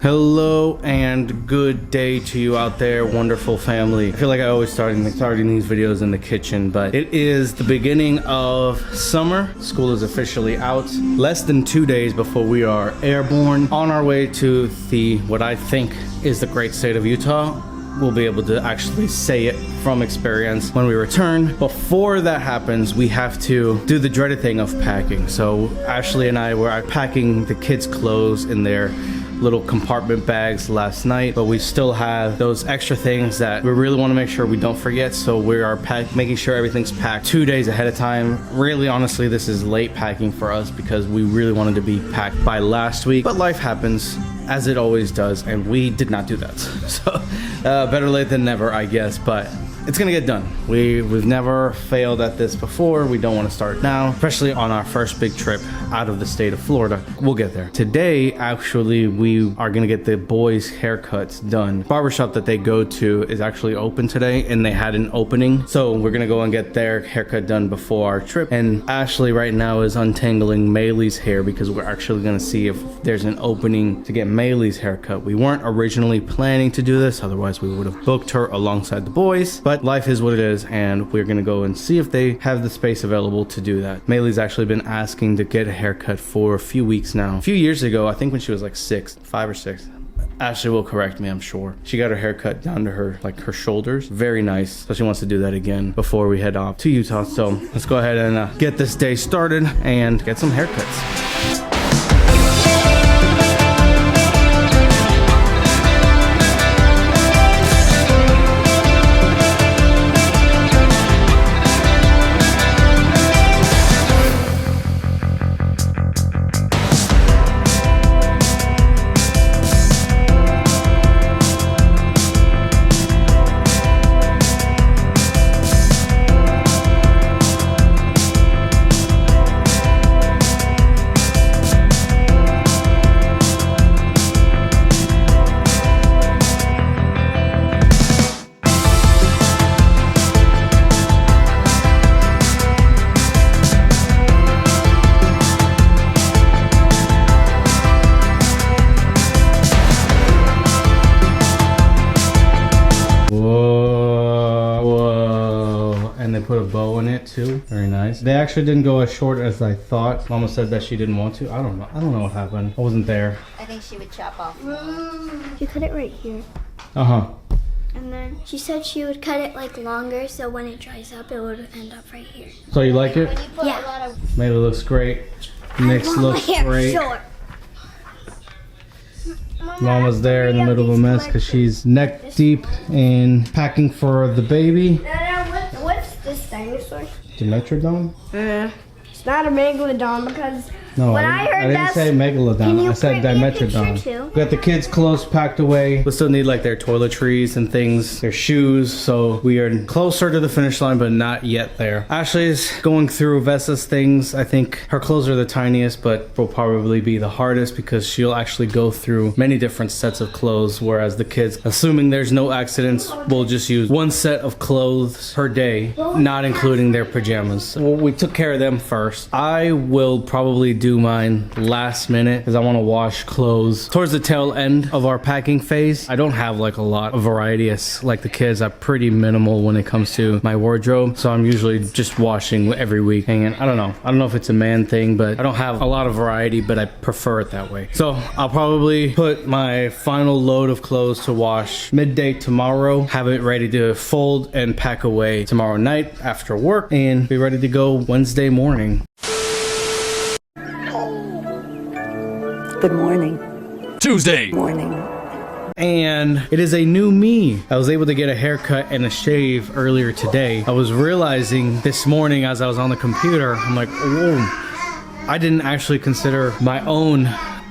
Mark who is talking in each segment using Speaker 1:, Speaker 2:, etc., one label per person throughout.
Speaker 1: Hello and good day to you out there, wonderful family. I feel like I always starting these videos in the kitchen, but it is the beginning of summer. School is officially out. Less than 2 days before we are airborne on our way to what I think is the great state of Utah. We'll be able to actually say it from experience when we return. Before that happens, we have to do the dreaded thing of packing. So Ashley and I were packing the kids' clothes in their little compartment bags last night, but we still have those extra things that we really want to make sure we don't forget. So we are making sure everything's packed 2 days ahead of time. Really, honestly, this is late packing for us because we really wanted to be packed by last week, but life happens as it always does, and we did not do that. So better late than never, I guess, but it's gonna get done. We've never failed at this before. We don't want to start now, especially on our first big trip out of the state of Florida. We'll get there. Today, actually, we are gonna get the boys' haircuts done. Barbershop that they go to is actually open today, and they had an opening. So we're gonna go and get their haircut done before our trip. And Ashley right now is untangling Maylee's hair because we're actually gonna see if there's an opening to get Maylee's haircut. We weren't originally planning to do this, otherwise we would have booked her alongside the boys. But life is what it is, and we're gonna go and see if they have the space available to do that. Maylee's actually been asking to get a haircut for a few weeks now. A few years ago, I think when she was like 5 or 6. Ashley will correct me, I'm sure. She got her haircut down to her shoulders. Very nice. So she wants to do that again before we head off to Utah. So let's go ahead and get this day started and get some haircuts. Put a bow in it too. Very nice. They actually didn't go as short as I thought. Mama said that she didn't want to. I don't know what happened. I wasn't there.
Speaker 2: I think she would chop off.
Speaker 3: You cut it right here.
Speaker 1: Uh-huh.
Speaker 3: And then she said she would cut it longer, so when it dries up, it would end up right here.
Speaker 1: So you like it?
Speaker 2: When you put
Speaker 3: Yeah.
Speaker 2: a lot of...
Speaker 1: Maylee looks great. Nix looks great.
Speaker 3: Short.
Speaker 1: Mama's there in the middle of a mess because she's neck deep in packing for the baby.
Speaker 3: What's this dinosaur?
Speaker 1: Dimetrodon?
Speaker 3: It's not a megalodon because
Speaker 1: No,
Speaker 3: when I heard
Speaker 1: didn't say megalodon. I said dimetrodon. We got the kids' clothes packed away. We still need their toiletries and things, their shoes. So we are closer to the finish line, but not yet there. Ashley's going through Vessa's things. I think her clothes are the tiniest, but will probably be the hardest because she'll actually go through many different sets of clothes. Whereas the kids, assuming there's no accidents, will just use one set of clothes per day, not including their pajamas. Well, we took care of them first. I will probably do mine last minute because I want to wash clothes towards the tail end of our packing phase. I don't have a lot of variety as the kids. I'm pretty minimal when it comes to my wardrobe, so I'm usually just washing every week. And I don't know if it's a man thing, but I don't have a lot of variety, but I prefer it that way. So I'll probably put my final load of clothes to wash midday tomorrow, have it ready to fold and pack away tomorrow night after work, and be ready to go Wednesday morning.
Speaker 4: Good morning.
Speaker 5: Tuesday
Speaker 4: Morning.
Speaker 1: And it is a new me. I was able to get a haircut and a shave earlier today. I was realizing this morning as I was on the computer, I'm like, whoa, I didn't actually consider my own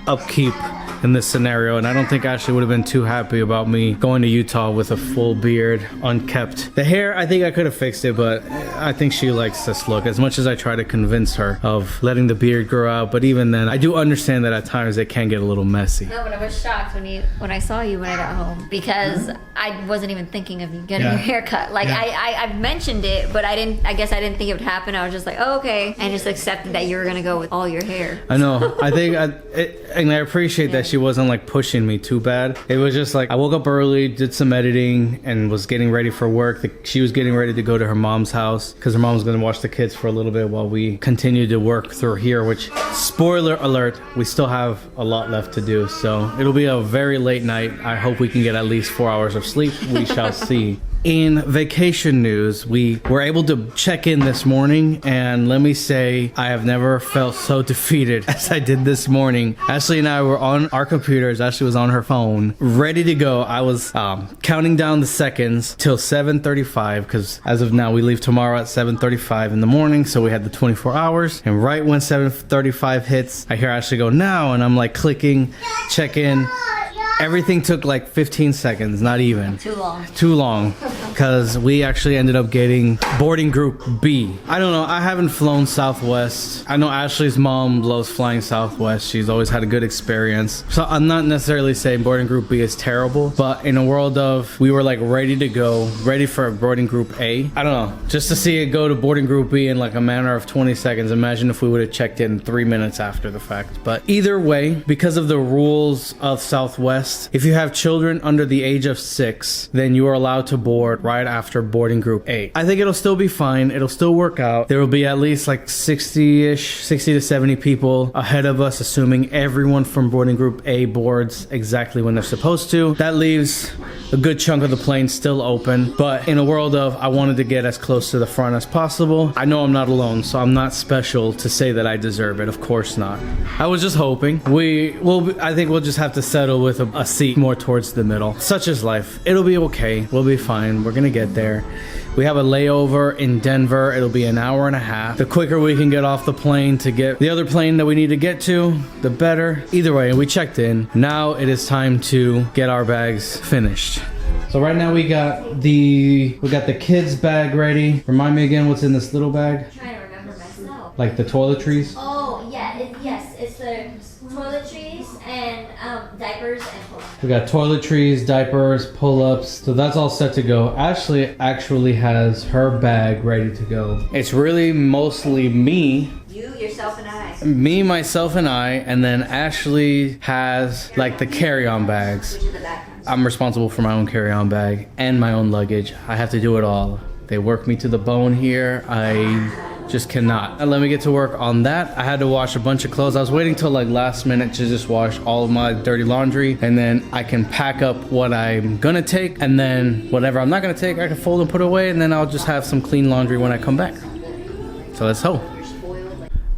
Speaker 1: upkeep in this scenario, and I don't think Ashley would have been too happy about me going to Utah with a full beard, unkept. The hair, I think I could have fixed it, but I think she likes this look as much as I try to convince her of letting the beard grow out. But even then, I do understand that at times it can get a little messy.
Speaker 2: No, but I was shocked when I saw you when I got home because I wasn't even thinking of you getting your hair cut. I mentioned it, but I guess I didn't think it would happen. I was just like, oh, okay, and just accepted that you were gonna go with all your hair.
Speaker 1: I know. I think and I appreciate that actually wasn't like pushing me too bad. It was just like I woke up early, did some editing, and was getting ready for work. She was getting ready to go to her mom's house because her mom was gonna watch the kids for a little bit while we continued to work through here, which, spoiler alert, we still have a lot left to do. So it'll be a very late night. I hope we can get at least 4 hours of sleep. We shall see. In vacation news, we were able to check in this morning, and let me say, I have never felt so defeated as I did this morning. Ashley and I were on our computers. Ashley was on her phone, ready to go. I was counting down the seconds till 7:35, because as of now, we leave tomorrow at 7:35 in the morning, so we had the 24 hours. And right when 7:35 hits, I hear Ashley go, now, and I'm like clicking, check in. Everything took like 15 seconds, not even. Too long. Because we actually ended up getting boarding group B. I don't know, I haven't flown Southwest. I know Ashley's mom loves flying Southwest. She's always had a good experience. So I'm not necessarily saying boarding group B is terrible, but in a world of, we were like ready to go, ready for boarding group A. I don't know, just to see it go to boarding group B in like a matter of 20 seconds. Imagine if we would have checked in 3 minutes after the fact. But either way, because of the rules of Southwest, if you have children under the age of 6, then you are allowed to board right after boarding group A. I think it'll still be fine. It'll still work out. There will be at least like 60-ish, 60 to 70 people ahead of us, assuming everyone from boarding group A boards exactly when they're supposed to. That leaves a good chunk of the plane still open. But in a world of, I wanted to get as close to the front as possible. I know I'm not alone, so I'm not special to say that I deserve it. Of course not. I was just hoping. I think we'll just have to settle with a seat more towards the middle. Such is life. It'll be okay. We'll be fine. We're gonna get there. We have a layover in Denver. It'll be an hour and a half. The quicker we can get off the plane to get the other plane that we need to get to, the better. Either way, we checked in. Now it is time to get our bags finished. So right now we got the kids bag ready. Remind me again what's in this little bag?
Speaker 2: I'm trying to remember myself.
Speaker 1: Like the toiletries?
Speaker 2: Oh yeah, yes, it's the toiletries and diapers and pull-ups.
Speaker 1: We got toiletries, diapers, pull-ups. So that's all set to go. Ashley actually has her bag ready to go. It's really mostly me.
Speaker 2: You, yourself, and I.
Speaker 1: Me, myself, and I. And then Ashley has like the carry-on bags.
Speaker 2: Which is the backpacks.
Speaker 1: I'm responsible for my own carry-on bag and my own luggage. I have to do it all. They work me to the bone here. I just cannot. And let me get to work on that. I had to wash a bunch of clothes. I was waiting till like last minute to just wash all of my dirty laundry, and then I can pack up what I'm gonna take, and then whatever I'm not gonna take, I can fold and put away, and then I'll just have some clean laundry when I come back. So let's hope.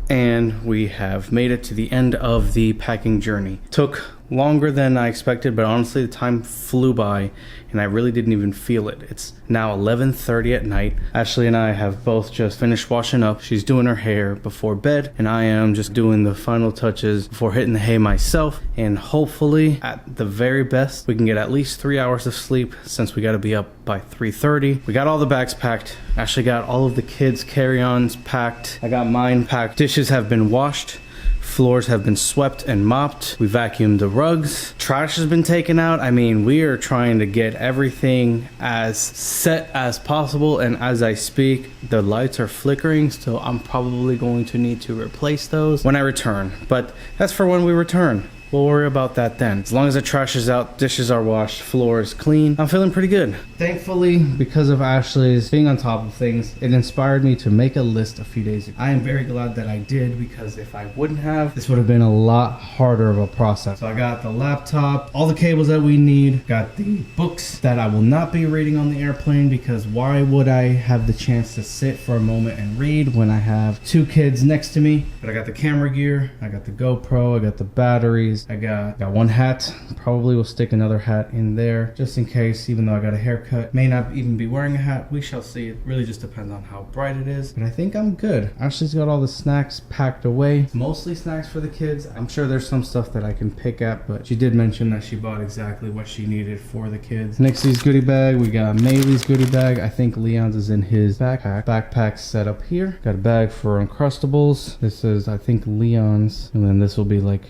Speaker 1: And we have made it to the end of the packing journey. Took longer than I expected, but honestly the time flew by and I really didn't even feel it. It's now 11:30 at night. Ashley and I have both just finished washing up. She's doing her hair before bed, and I am just doing the final touches before hitting the hay myself. And hopefully, at the very best, we can get at least 3 hours of sleep since we got to be up by 3:30. We got all the bags packed. Ashley got all of the kids' carry-ons packed. I got mine packed. Dishes have been washed. Floors have been swept and mopped. We vacuumed the rugs. Trash has been taken out. I mean, we are trying to get everything as set as possible. And as I speak, the lights are flickering, so I'm probably going to need to replace those when I return. But that's for when we return. We'll worry about that then. As long as the trash is out, dishes are washed, floor is clean, I'm feeling pretty good. Thankfully, because of Ashley's being on top of things, it inspired me to make a list a few days ago. I am very glad that I did, because if I wouldn't have, this would have been a lot harder of a process. So I got the laptop, all the cables that we need, got the books that I will not be reading on the airplane, because why would I have the chance to sit for a moment and read when I have two kids next to me? But I got the camera gear, I got the GoPro, I got the batteries, I got one hat. Probably will stick another hat in there just in case, even though I got a haircut. May not even be wearing a hat. We shall see. It really just depends on how bright it is. But I think I'm good. Ashley's got all the snacks packed away. Mostly snacks for the kids. I'm sure there's some stuff that I can pick at, but she did mention that she bought exactly what she needed for the kids. Nixie's goodie bag. We got Maylee's goodie bag. I think Leon's is in his backpack. Backpack's set up here. Got a bag for Uncrustables. This is, I think, Leon's. And then this will be like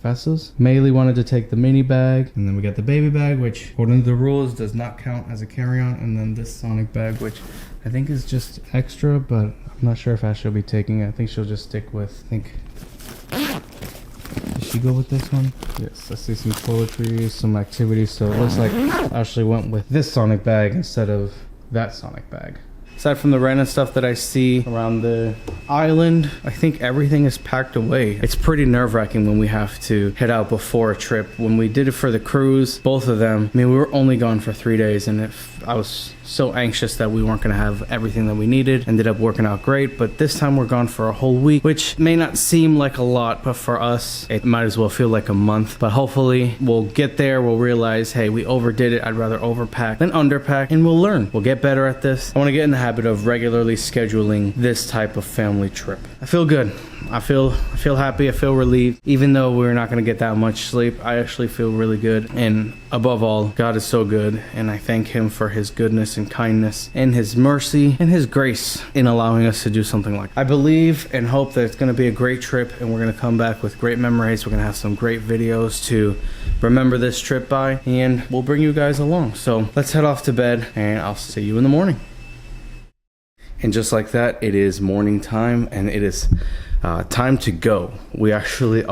Speaker 1: Fessa's. Maylee wanted to take the mini bag, and then we got the baby bag, which according to the rules does not count as a carry-on, and then this Sonic bag, which I think is just extra, but I'm not sure if Ashley will be taking it. I think she'll just stick with, Did you go with this one? Yes, I see some toiletries, some activities. So it looks like I actually went with this Sonic bag instead of that Sonic bag. Aside from the random stuff that I see around the island, I think everything is packed away. It's pretty nerve-wracking when we have to head out before a trip. When we did it for the cruise, both of them, I mean, we were only gone for 3 days, and I was so anxious that we weren't gonna have everything that we needed. Ended up working out great, but this time we're gone for a whole week, which may not seem like a lot, but for us, it might as well feel like a month. But hopefully we'll get there, we'll realize, hey, we overdid it. I'd rather overpack than underpack, and we'll learn. We'll get better at this. I wanna get in the habit of regularly scheduling this type of family trip. I feel good. I feel happy. I feel relieved. Even though we're not going to get that much sleep, I actually feel really good. And above all, God is so good, and I thank him for his goodness and kindness and his mercy and his grace in allowing us to do something like that. I believe and hope that it's going to be a great trip, and we're going to come back with great memories. We're going to have some great videos to remember this trip by, and we'll bring you guys along. So let's head off to bed, and I'll see you in the morning. And just like that, it is morning time, and it is time to go. We're actually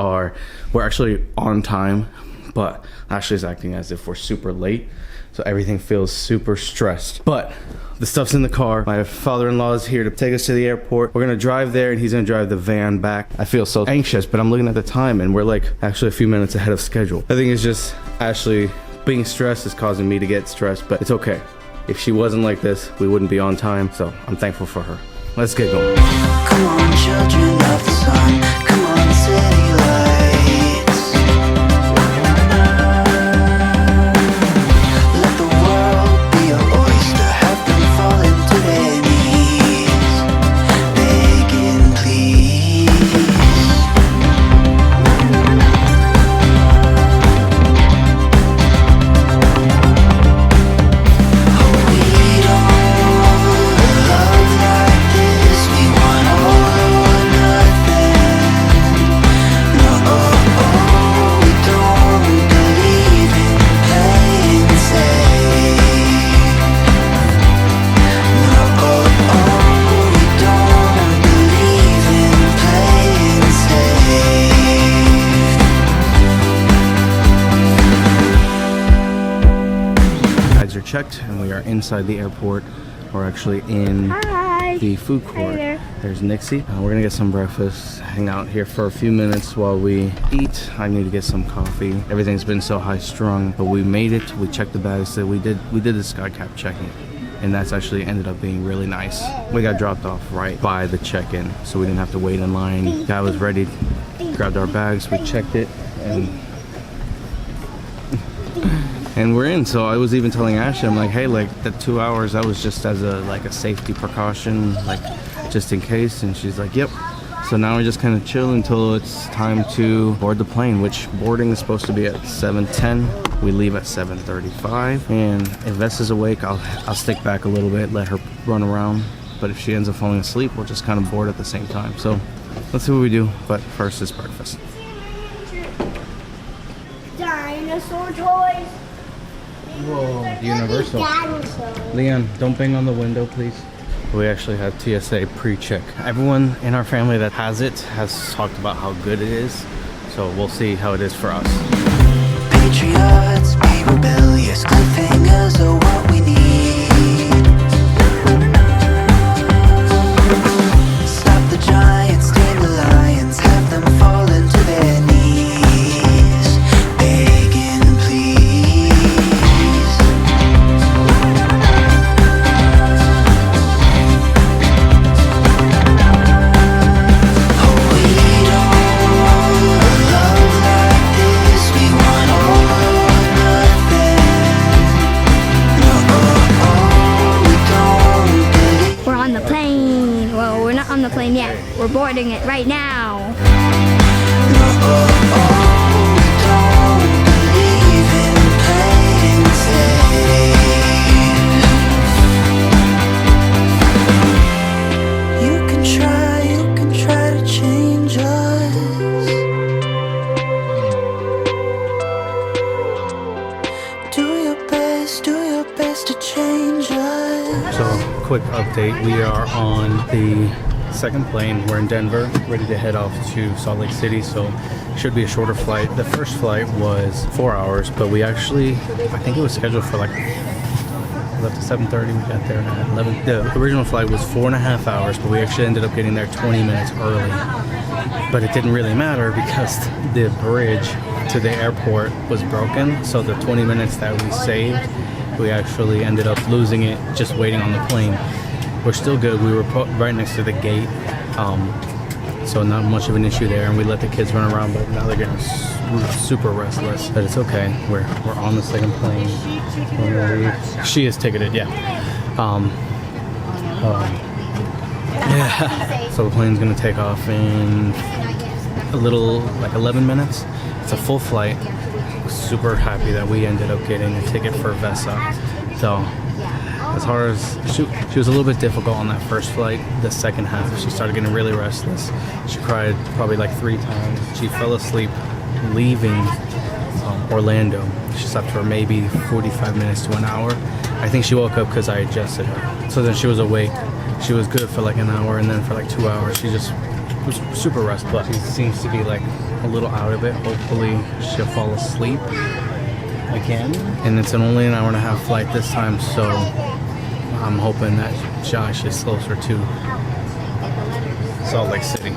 Speaker 1: on time, but Ashley is acting as if we're super late, so everything feels super stressed. But the stuff's in the car. My father-in-law is here to take us to the airport. We're gonna drive there, and he's gonna drive the van back. I feel so anxious, but I'm looking at the time, and we're like actually a few minutes ahead of schedule. I think it's just Ashley being stressed is causing me to get stressed, but it's okay. If she wasn't like this, we wouldn't be on time, so I'm thankful for her. Let's get going.
Speaker 5: Come on, children of the sun. Come on, city lights. Let the world be your oyster. Have them fall into their knees, begging please. Oh, we don't love like this. We want all or nothing. No, we don't believe in playing safe. No, we don't believe in playing safe.
Speaker 1: Bags are checked, and we are inside the airport. We're actually in the food court. There's Nixie. We're gonna get some breakfast, hang out here for a few minutes while we eat. I need to get some coffee. Everything's been so high strung, but we made it. We checked the bags. So we did the SkyCap checking, and that's actually ended up being really nice. We got dropped off right by the check-in, so we didn't have to wait in line. Guy was ready, grabbed our bags, we checked it, and we're in. So I was even telling Ashley, I'm like, hey, like the 2 hours, that was just as a safety precaution, like just in case. And she's like, yep. So now we just kind of chill until it's time to board the plane, which boarding is supposed to be at 7:10. We leave at 7:35. And if Vess is awake, I'll stick back a little bit, let her run around. But if she ends up falling asleep, we'll just kind of board at the same time. So let's see what we do. But first is breakfast.
Speaker 3: Dinosaur toys.
Speaker 1: Whoa, Universal. Leon, don't bang on the window, please. We actually had TSA pre-check. Everyone in our family that has it has talked about how good it is. So we'll see how it is for us.
Speaker 5: Patriots, be rebellious. Cliffhangers are what we need. Stop the giants, tame the lions. Have them fall into their knees, begging please. Oh, we don't love like this. We want all or nothing. No, we don't believe.
Speaker 3: We're on the plane. Well, we're not on the plane yet. We're boarding it right now.
Speaker 5: You can try to change us. Do your best to change us.
Speaker 1: So, quick update. We are on the second plane. We're in Denver, ready to head off to Salt Lake City, so should be a shorter flight. The first flight was 4 hours, but we actually, I think it was scheduled for like, we left at 7:30, we got there at 11. The original flight was 4.5 hours, but we actually ended up getting there 20 minutes early. But it didn't really matter because the bridge to the airport was broken, so the 20 minutes that we saved, we actually ended up losing it just waiting on the plane. We're still good. We were right next to the gate, so not much of an issue there, and we let the kids run around, but now they're getting super restless. But it's okay. We're on the second plane. We're gonna leave. She is ticketed, yeah. Yeah. So the plane's gonna take off in a little, like 11 minutes. It's a full flight. Super happy that we ended up getting a ticket for Vesa. So as hard as she was a little bit difficult on that first flight, the second half she started getting really restless. She cried probably like 3 times. She fell asleep leaving Orlando. She slept for maybe 45 minutes to an hour. I think she woke up because I adjusted her. So then she was awake. She was good for like an hour, and then for like 2 hours she just was super restless. But she seems to be like a little out of it. Hopefully she'll fall asleep again. And it's only an 1.5-hour flight this time, so I'm hoping that Josh is closer to Salt Lake City.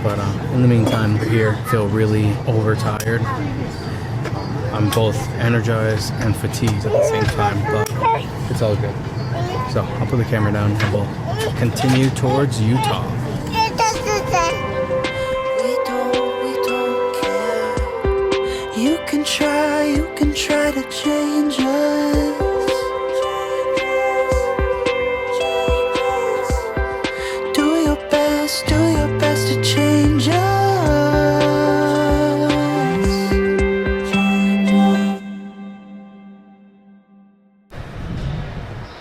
Speaker 1: But in the meantime, we're here. Feel really overtired. I'm both energized and fatigued at the same time, but it's all good. So I'll put the camera down and we'll continue towards Utah.
Speaker 5: You can try to change us. Do your best to change us.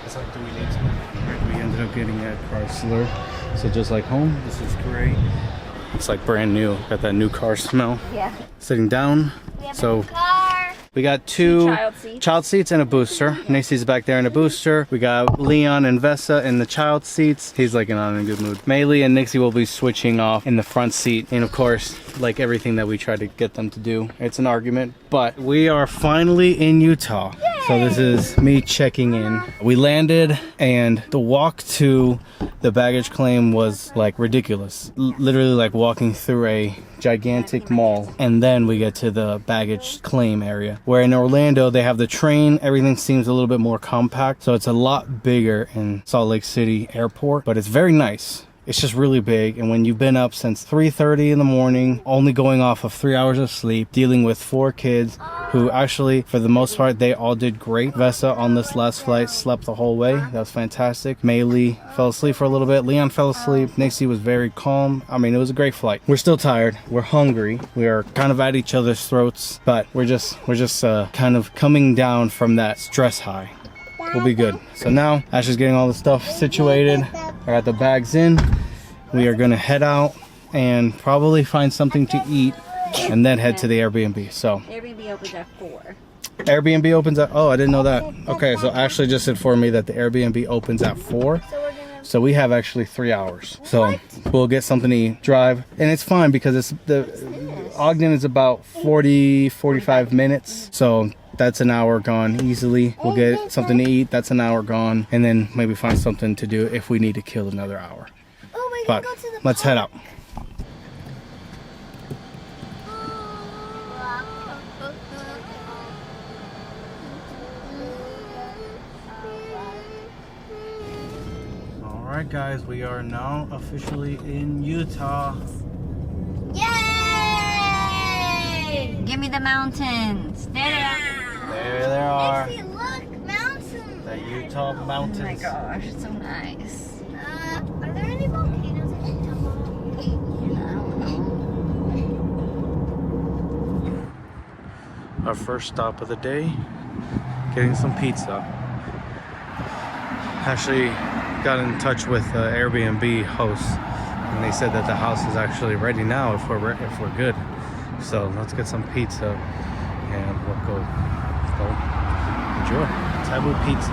Speaker 1: It's like, do we need to? We ended up getting at Chrysler, so just like home, this is great. It's like brand new. Got that new car smell.
Speaker 2: Yeah.
Speaker 1: Sitting down. So we got two child seats and a booster. Nacy's back there in a booster. We got Leon and Vesa in the child seats. He's like not in a good mood. Maylee and Nixie will be switching off in the front seat. And of course, like everything that we try to get them to do, it's an argument. But we are finally in Utah. So this is me checking in. We landed and the walk to the baggage claim was like ridiculous. Literally like walking through a gigantic mall, and then we get to the baggage claim area, where in Orlando they have the train. Everything seems a little bit more compact, so it's a lot bigger in Salt Lake City airport, but it's very nice. It's just really big, and when you've been up since 3:30 in the morning, only going off of 3 hours of sleep, dealing with 4 kids who actually, for the most part, they all did great. Vesa on this last flight slept the whole way. That was fantastic. Maylee fell asleep for a little bit. Leon fell asleep. Nixie was very calm. I mean, it was a great flight. We're still tired. We're hungry. We are kind of at each other's throats, but we're just kind of coming down from that stress high. We'll be good. So now Ash is getting all the stuff situated. I got the bags in. We are gonna head out and probably find something to eat and then head to the Airbnb. So
Speaker 2: Airbnb opens at 4.
Speaker 1: Airbnb opens at, oh, I didn't know that. Okay, so Ashley just informed me that the Airbnb opens at 4. So we have actually 3 hours. So we'll get something to eat, drive, and it's fine because it's Ogden is about 45 minutes. So that's an hour gone easily. We'll get something to eat, that's an hour gone, and then maybe find something to do if we need to kill another hour. But let's head out. Alright guys, we are now officially in Utah.
Speaker 2: Yay! Give me the mountains. There they are.
Speaker 1: There they are.
Speaker 3: Nixie, look, mountains.
Speaker 1: The Utah mountains.
Speaker 2: Oh my gosh, it's so nice.
Speaker 3: Are there any volcanoes in Utah?
Speaker 1: Our first stop of the day, getting some pizza. Actually got in touch with the Airbnb host, and they said that the house is actually ready now if we're good. So let's get some pizza and we'll go enjoy Taboo Pizza.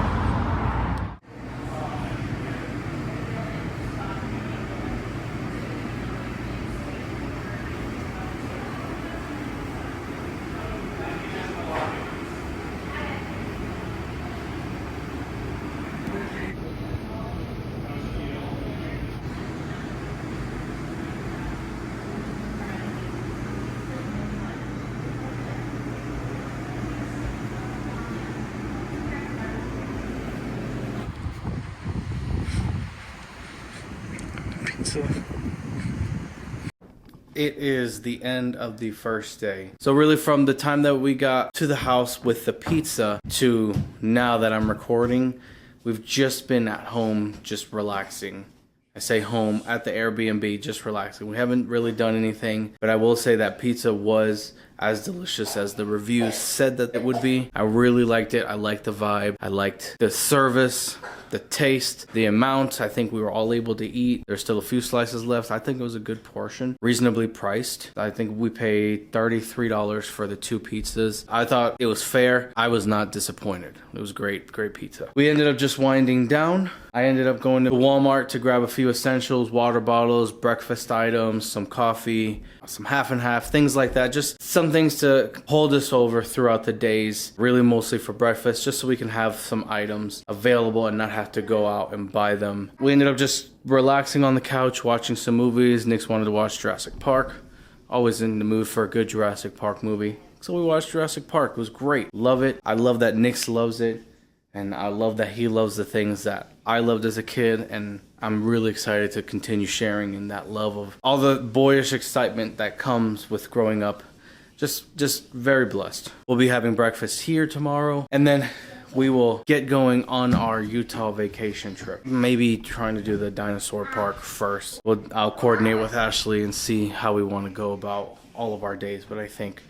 Speaker 1: pizza. It is the end of the first day. So really from the time that we got to the house with the pizza to now that I'm recording, we've just been at home just relaxing. I say home, at the Airbnb, just relaxing. We haven't really done anything, but I will say that pizza was as delicious as the reviews said that it would be. I really liked it. I liked the vibe. I liked the service, the taste, the amount. I think we were all able to eat. There's still a few slices left. I think it was a good portion, reasonably priced. I think we paid $33 for the 2 pizzas. I thought it was fair. I was not disappointed. It was great, great pizza. We ended up just winding down. I ended up going to Walmart to grab a few essentials, water bottles, breakfast items, some coffee, some half and half, things like that. Just some things to hold us over throughout the days, really mostly for breakfast, just so we can have some items available and not have to go out and buy them. We ended up just relaxing on the couch, watching some movies. Nick's wanted to watch Jurassic Park. Always in the mood for a good Jurassic Park movie. So we watched Jurassic Park. It was great. Love it. I love that Nick loves it. And I love that he loves the things that I loved as a kid, and I'm really excited to continue sharing in that love of all the boyish excitement that comes with growing up. Just very blessed. We'll be having breakfast here tomorrow, and then we will get going on our Utah vacation trip. Maybe trying to do the dinosaur park first. I'll coordinate with Ashley and see how we want to go about all of our days, but I think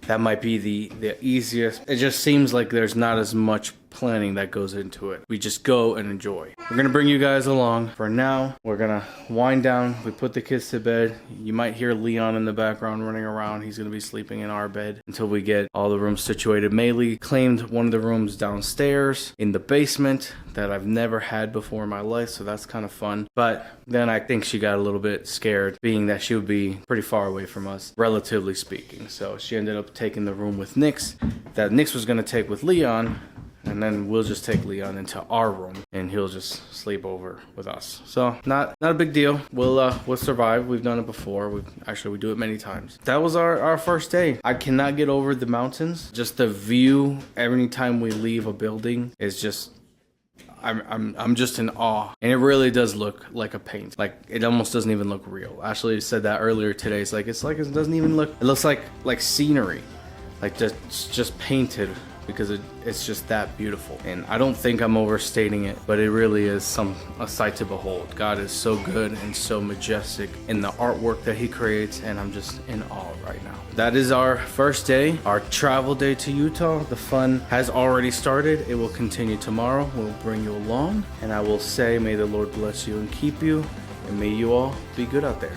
Speaker 1: that might be the easiest. It just seems like there's not as much planning that goes into it. We just go and enjoy. We're gonna bring you guys along. For now, we're gonna wind down. We put the kids to bed. You might hear Leon in the background running around. He's gonna be sleeping in our bed until we get all the rooms situated. Maylee claimed one of the rooms downstairs in the basement that I've never had before in my life, so that's kind of fun. But then I think she got a little bit scared, being that she would be pretty far away from us, relatively speaking. So she ended up taking the room with Nyx, that Nyx was gonna take with Leon, and then we'll just take Leon into our room and he'll just sleep over with us. So not a big deal. We'll survive. We've done it before. We do it many times. That was our first day. I cannot get over the mountains. Just the view every time we leave a building is just, I'm just in awe. And it really does look like a paint. Like it almost doesn't even look real. Ashley said that earlier today. It's like it doesn't even look, it looks like scenery. Like just painted, because it's just that beautiful. And I don't think I'm overstating it, but it really is a sight to behold. God is so good and so majestic in the artwork that he creates, and I'm just in awe right now. That is our first day, our travel day to Utah. The fun has already started. It will continue tomorrow. We'll bring you along, and I will say, may the Lord bless you and keep you, and may you all be good out there.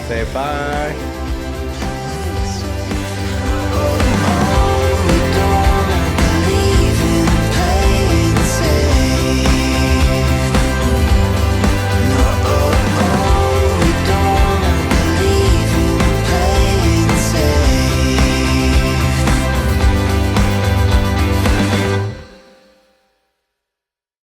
Speaker 1: Say bye.